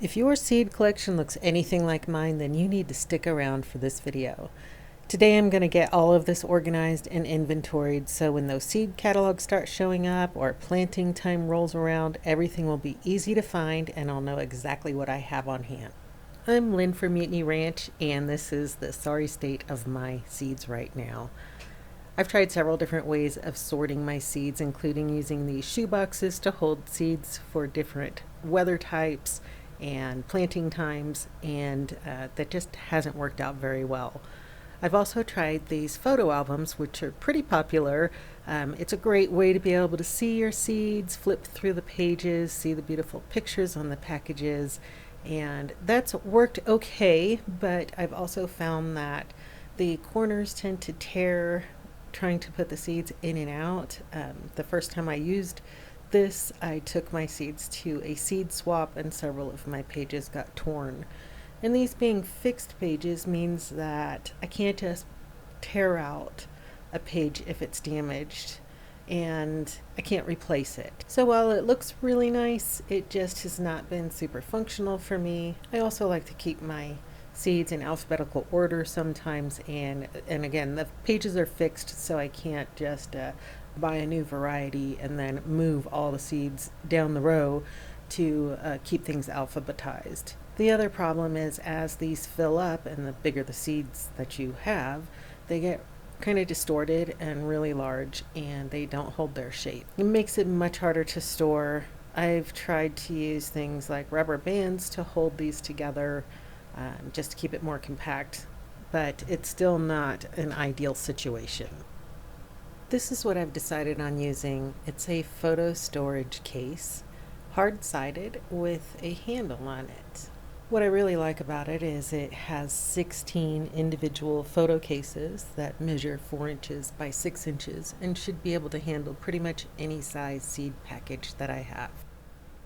If your seed collection looks anything like mine, then you need to stick around for this video. Today I'm going to get all of this organized and inventoried so when those seed catalogs start showing up or planting time rolls around, everything will be easy to find and I'll know exactly what I have on hand. I'm Lynn for Mutiny Ranch, and this is the sorry state of my seeds right now. I've tried several different ways of sorting my seeds, including using these shoe boxes to hold seeds for different weather types and planting times, and that just hasn't worked out very well. I've also tried these photo albums, which are pretty popular. It's a great way to be able to see your seeds, flip through the pages, see the beautiful pictures on the packages, and that's worked okay, but I've also found that the corners tend to tear trying to put the seeds in and out. The first time I used this, I took my seeds to a seed swap and several of my pages got torn. And these being fixed pages means that I can't just tear out a page if it's damaged, and I can't replace it. So while it looks really nice, it just has not been super functional for me. I also like to keep my seeds in alphabetical order sometimes, and again, the pages are fixed, so I can't just buy a new variety and then move all the seeds down the row to keep things alphabetized. The other problem is, as these fill up and the bigger the seeds that you have, they get kind of distorted and really large, and they don't hold their shape. It makes it much harder to store. I've tried to use things like rubber bands to hold these together, just to keep it more compact, but it's still not an ideal situation. This is what I've decided on using. It's a photo storage case, hard-sided with a handle on it. What I really like about it is it has 16 individual photo cases that measure 4 inches by 6 inches and should be able to handle pretty much any size seed package that I have.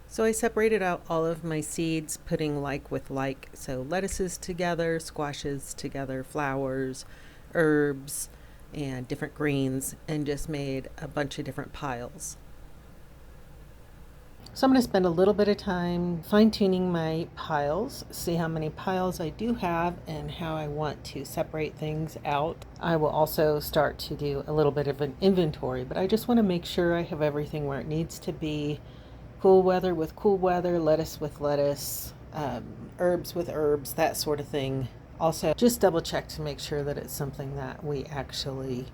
So I separated out all of my seeds, putting like with like, so lettuces together, squashes together, flowers, herbs, and different greens, and just made a bunch of different piles. So I'm going to spend a little bit of time fine-tuning my piles, see how many piles I do have and how I want to separate things out. I will also start to do a little bit of an inventory, but I just want to make sure I have everything where it needs to be. Cool weather with cool weather, lettuce with lettuce, herbs with herbs, that sort of thing. Also, just double check to make sure that it's something that we actually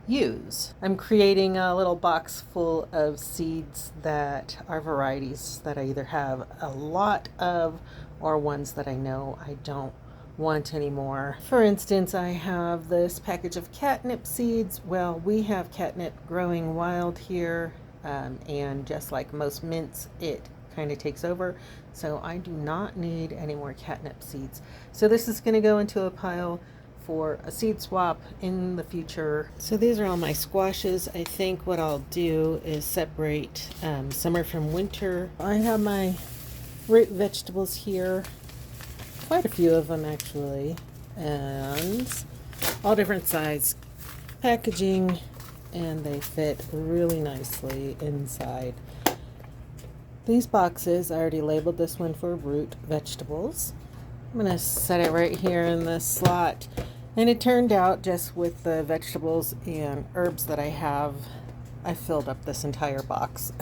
use. I'm creating a little box full of seeds that are varieties that I either have a lot of or ones that I know I don't want anymore. For instance, I have this package of catnip seeds. Well, we have catnip growing wild here, and just like most mints, it kind of takes over. So I do not need any more catnip seeds. So this is going to go into a pile for a seed swap in the future. So these are all my squashes. I think what I'll do is separate summer from winter. I have my root vegetables here, quite a few of them actually, and all different size packaging, and they fit really nicely inside. These boxes, I already labeled this one for root vegetables. I'm going to set it right here in this slot. And it turned out, just with the vegetables and herbs that I have, I filled up this entire box.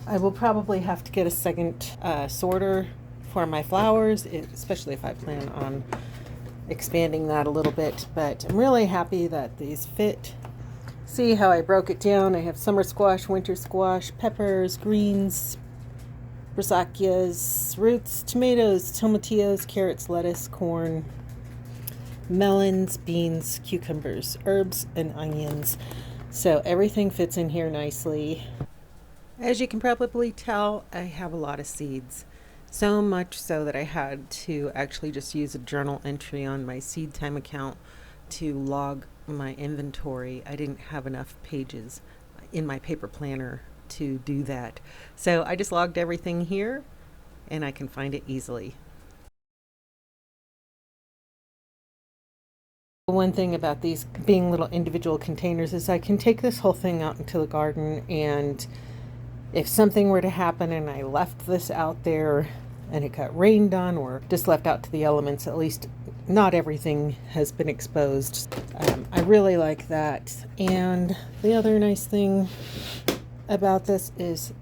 I will probably have to get a second sorter for my flowers, especially if I plan on expanding that a little bit. But I'm really happy that these fit. See how I broke it down? I have summer squash, winter squash, peppers, greens, brassicas, roots, tomatoes, tomatillos, carrots, lettuce, corn, melons, beans, cucumbers, herbs, and onions. So everything fits in here nicely. As you can probably tell, I have a lot of seeds. So much so that I had to actually just use a journal entry on my seed time account to log my inventory. I didn't have enough pages in my paper planner to do that. So I just logged everything here and I can find it easily. One thing about these being little individual containers is I can take this whole thing out into the garden, and if something were to happen and I left this out there, and it got rained on or just left out to the elements. At least not everything has been exposed. I really like that. And the other nice thing about this is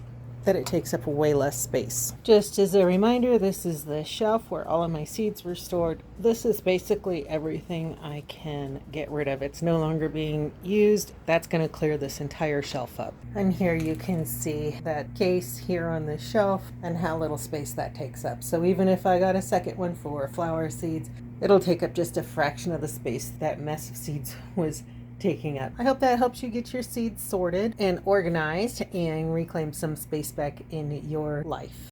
that it takes up way less space. Just as a reminder, this is the shelf where all of my seeds were stored. This is basically everything I can get rid of. It's no longer being used. That's going to clear this entire shelf up. And here you can see that case here on the shelf and how little space that takes up. So even if I got a second one for flower seeds, it'll take up just a fraction of the space that mess of seeds was taking up. I hope that helps you get your seeds sorted and organized and reclaim some space back in your life.